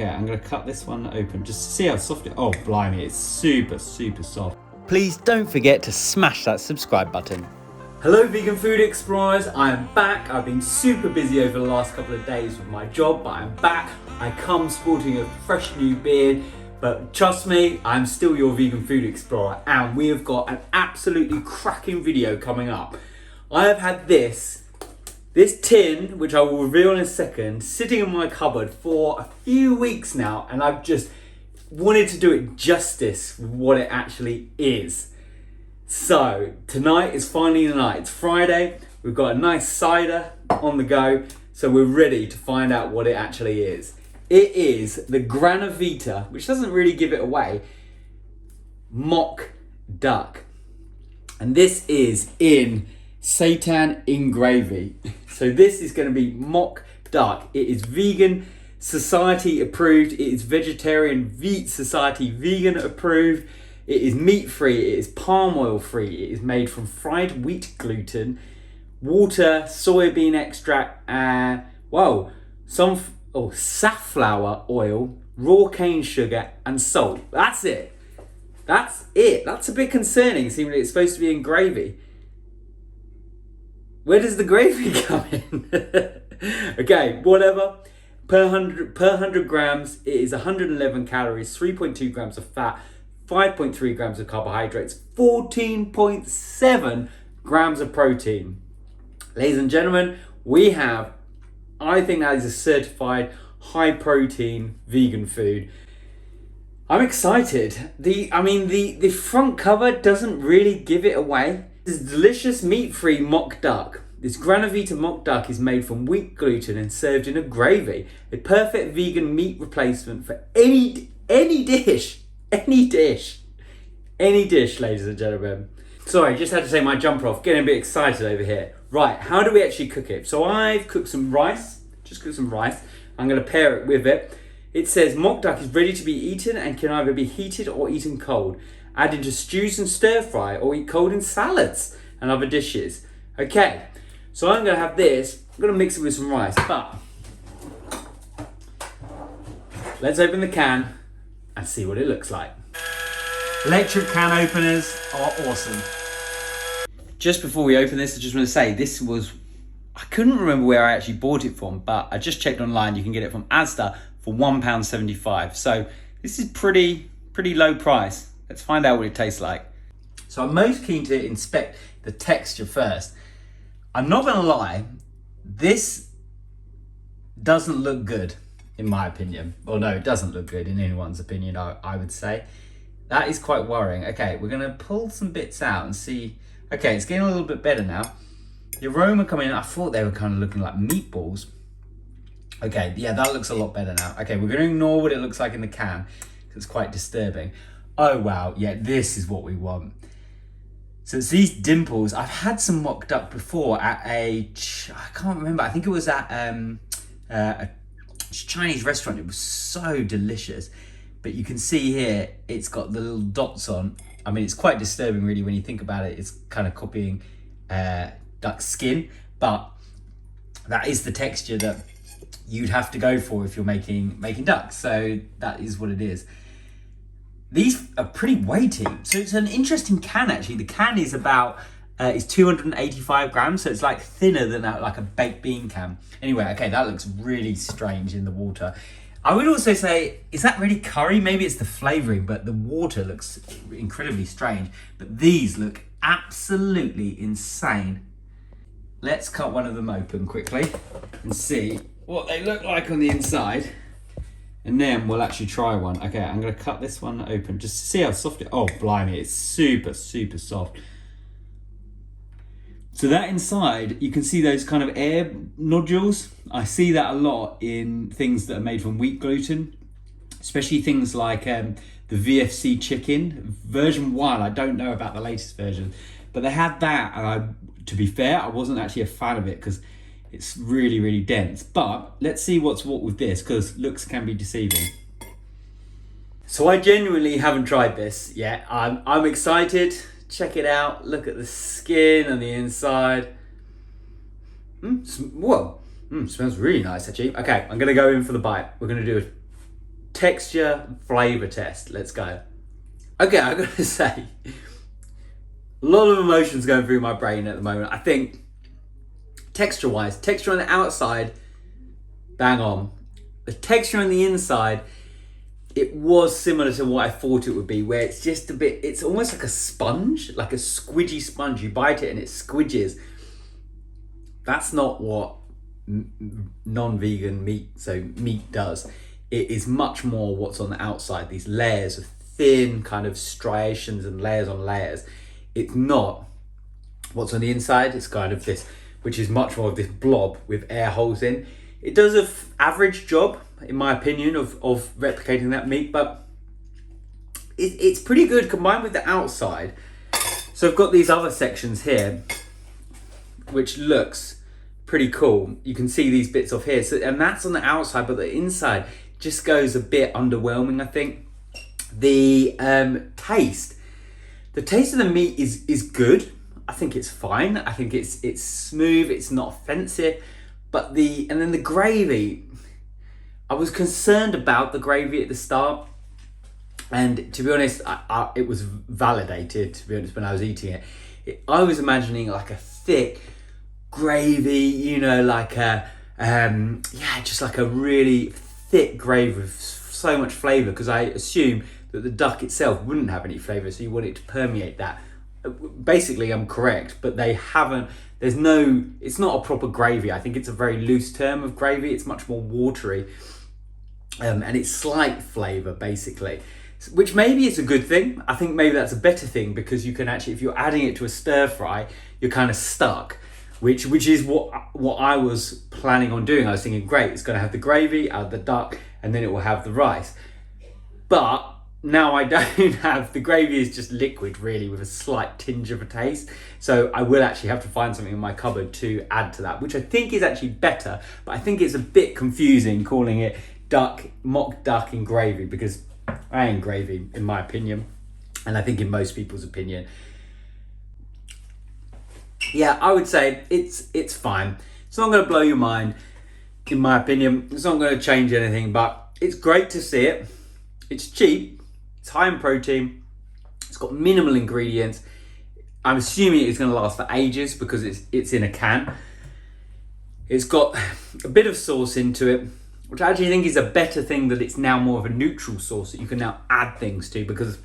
Okay, I'm gonna cut this one open just to see how soft it is. Oh, blimey, it's super, super soft. Please don't forget to smash that subscribe button. Hello vegan food explorers, I am back. I've been super busy over the last couple of days with my job, but I'm back. I come sporting a fresh new beard, but trust me, I'm still your vegan food explorer, and we have got an absolutely cracking video coming up. I have had this tin, which I will reveal in a second, sitting in my cupboard for a few weeks now, and I've just wanted to do it justice with what it actually is. So tonight is finally the night. It's Friday. We've got a nice cider on the go, so we're ready to find out what it actually is. It is the Granavita, which doesn't really give it away, mock duck, and this is in seitan in gravy. So this is going to be mock duck. It is vegan society approved. It is vegetarian society vegan approved. It is meat free, it is palm oil free, it is made from fried wheat gluten, water, soybean extract, and safflower oil, raw cane sugar, and salt. That's it. That's it. That's a bit concerning, seeing that it's supposed to be in gravy. Where does the gravy come in? Okay, whatever. Per 100 grams, it is 111 calories, 3.2 grams of fat, 5.3 grams of carbohydrates, 14.7 grams of protein. Ladies and gentlemen, we have, I think that is a certified high protein vegan food. I'm excited. The front cover doesn't really give it away. This delicious meat-free mock duck. This Granavita mock duck is made from wheat gluten and served in a gravy. A perfect vegan meat replacement for any dish. Any dish, ladies and gentlemen. Sorry, just had to take my jumper off, getting a bit excited over here. Right, how do we actually cook it? So I've cooked some rice, I'm gonna pair it with it. It says mock duck is ready to be eaten and can either be heated or eaten cold. Add into stews and stir fry, or eat cold in salads and other dishes. Okay, so I'm gonna have this, I'm gonna mix it with some rice, but let's open the can and see what it looks like. Electric can openers are awesome. Just before we open this, I just want to say I couldn't remember where I actually bought it from, but I just checked online. You can get it from Asda for £1.75. So this is pretty low price. Let's find out what it tastes like. So I'm most keen to inspect the texture first. I'm not gonna lie, this doesn't look good. In my opinion. Well, no, it doesn't look good in anyone's opinion, I would say. That is quite worrying. Okay, we're gonna pull some bits out and see. Okay, it's getting a little bit better now. The aroma coming in, I thought they were kind of looking like meatballs. Okay, yeah, that looks a lot better now. Okay, we're gonna ignore what it looks like in the can, because it's quite disturbing. Oh wow, yeah, this is what we want. So it's these dimples. I've had some mock duck before at I can't remember, I think it was at a Chinese restaurant. It was so delicious, but you can see here it's got the little dots on. I mean, it's quite disturbing really when you think about it. It's kind of copying duck skin, but that is the texture that you'd have to go for if you're making duck. So that is what it is. These are pretty weighty, so it's an interesting can actually. The can is about is 285 grams, so it's like thinner than like a baked bean can. Anyway, okay, that looks really strange in the water. I would also say, is that really curry? Maybe it's the flavouring, but the water looks incredibly strange. But these look absolutely insane. Let's cut one of them open quickly and see what they look like on the inside. And then we'll actually try one. Okay, I'm gonna cut this one open just to see how soft it is. Oh, blimey, it's super, super soft. So that inside, you can see those kind of air nodules. I see that a lot in things that are made from wheat gluten, especially things like the VFC chicken. Version 1, I don't know about the latest version, but they had that, and to be fair, I wasn't actually a fan of it because it's really, really dense. But let's see what's what with this, because looks can be deceiving. So I genuinely haven't tried this yet. I'm excited. Check it out. Look at the skin on the inside. Whoa. Smells really nice actually. Okay, I'm gonna go in for the bite. We're gonna do texture, flavour test. Let's go. Okay, I gotta say, a lot of emotions going through my brain at the moment. I think texture-wise, texture on the outside, bang on. The texture on the inside, it was similar to what I thought it would be, where it's just a bit, it's almost like a sponge, like a squidgy sponge. You bite it and it squidges. That's not what non-vegan meat, so meat does. It is much more what's on the outside, these layers of thin kind of striations and layers on layers. It's not what's on the inside. It's kind of this, which is much more of this blob with air holes in. It does an average job, in my opinion, of replicating that meat, but it's pretty good combined with the outside. So I've got these other sections here, which looks pretty cool. You can see these bits off here, so, and that's on the outside, but the inside just goes a bit underwhelming, I think. The taste of the meat is good. I think it's fine. I think it's smooth. It's not offensive. But then the gravy, I was concerned about the gravy at the start, and to be honest, it was validated. To be honest, when I was eating it, I was imagining like a thick gravy, you know, like just like a really thick gravy with so much flavour, because I assume that the duck itself wouldn't have any flavour, so you want it to permeate that. Basically, I'm correct, but they haven't. It's not a proper gravy. I think it's a very loose term of gravy. It's much more watery, and it's slight flavour, basically, which maybe is a good thing. I think maybe that's a better thing, because you can actually, if you're adding it to a stir fry, you're kind of stuck, which is what I was planning on doing. I was thinking, great, it's going to have the gravy, add the duck, and then it will have the rice. But now I don't have, the gravy is just liquid really with a slight tinge of a taste. So I will actually have to find something in my cupboard to add to that, which I think is actually better, but I think it's a bit confusing calling it mock duck in gravy, because I ain't gravy in my opinion, and I think in most people's opinion. Yeah, I would say it's fine. It's not going to blow your mind, in my opinion. It's not going to change anything, but it's great to see it. It's cheap. It's high in protein. It's got minimal ingredients. I'm assuming it's going to last for ages because it's in a can. It's got a bit of sauce into it, which I actually think is a better thing, that it's now more of a neutral sauce that you can now add things to, because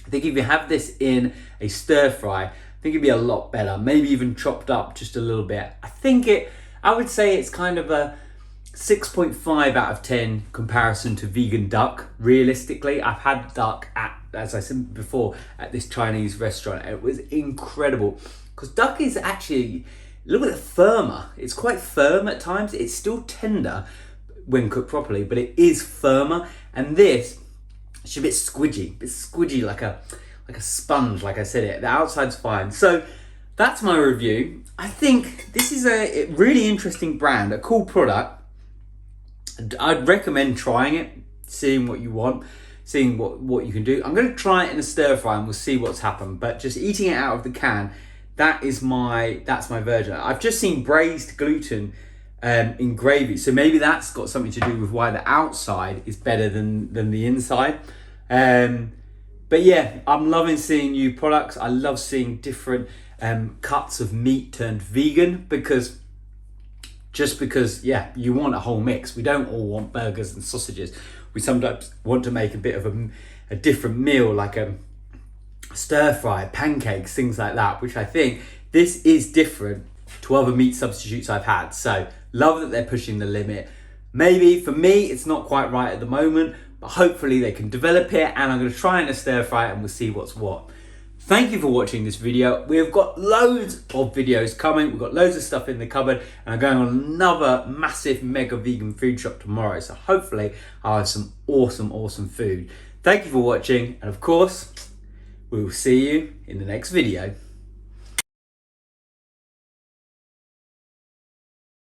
I think if you have this in a stir fry, I think it'd be a lot better. Maybe even chopped up just a little bit. I would say it's kind of a 6.5 out of 10 comparison to vegan duck. Realistically, I've had duck at, as I said before, at this Chinese restaurant. It was incredible, because duck is actually a little bit firmer. It's quite firm at times. It's still tender when cooked properly, but it is firmer. And this, it's a bit squidgy, like a sponge. Like I said, the outside's fine. So that's my review. I think this is a really interesting brand, a cool product. I'd recommend trying it, seeing what you want, seeing what you can do. I'm going to try it in a stir fry and we'll see what's happened. But just eating it out of the can, that's my version. I've just seen braised gluten in gravy, so maybe that's got something to do with why the outside is better than the inside. But yeah, I'm loving seeing new products. I love seeing different cuts of meat turned vegan, because you want a whole mix. We don't all want burgers and sausages. We sometimes want to make a bit of a different meal, like a stir fry, pancakes, things like that, which I think this is different to other meat substitutes I've had. So love that they're pushing the limit. Maybe for me, it's not quite right at the moment, but hopefully they can develop it, and I'm going to try it in a stir fry and we'll see what's what. Thank you for watching this video. We've got loads of videos coming. We've got loads of stuff in the cupboard, and I'm going on another massive mega vegan food shop tomorrow. So hopefully I'll have some awesome food. Thank you for watching. And of course, we will see you in the next video.